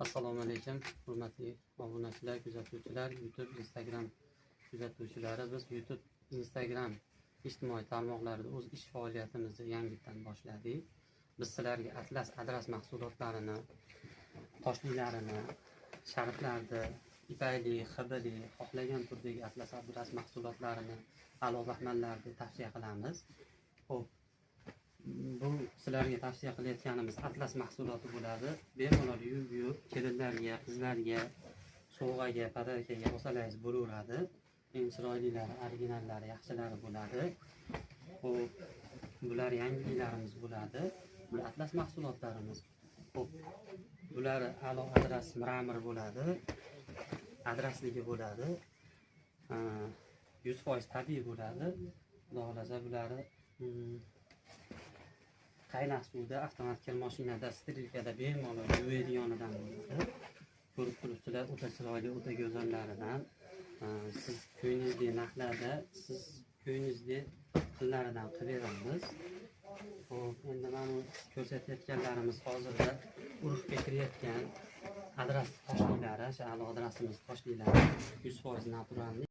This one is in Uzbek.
Assalomu alaykum, hurmatli obunachilar, kuzatuvchilar, YouTube, Instagram kuzatuvchilari. Biz YouTube, Instagram ijtimoiy tarmoqlarida o'z ish faoliyatimizni yangidan boshladik. Biz sizlarga Atlas adras mahsulotlarini, toshlilarini, sharflarni, ipakli, xibili, xohlagan turdagi Atlas adras mahsulotlarini, aloqalarni tavsiya qilamiz. Xo'p, bu sizlarga tavsiya qilayotganimiz Atlas mahsuloti bo'ladi. Bemalol yuvib, kelinlarga, qizlarga, sovg'aga, podarkaga olsangiz bo'laveradi. Eng chiroylilari, originallari, yaxshilari bo'ladi. Xo'p, bular yangiliklarimiz bo'ladi. Bu Atlas mahsulotlarimiz. Xo'p, bular a'lo adras mramor bo'ladi. Adrasligi bo'ladi. 100% tabiiy bo'ladi. Xudo xolasa bulari qaynoq suvda, avtomat kir mashinada, sterilkada bemalol yuvadiganidan bo'ladi. Ko'rib turibsizlar, o'ta chiroyli, o'ta go'zallaridan. Siz ko'nglingizdagi narxlarda, siz ko'nglingizdagi pullardan qilib beramiz. Xo'p, endi mana ko'rsatayotganlarimiz hozirda urfga kirayotgan adras toshlilari, o'sha a'lo adrasimiz toshlilari 100% naturalniy.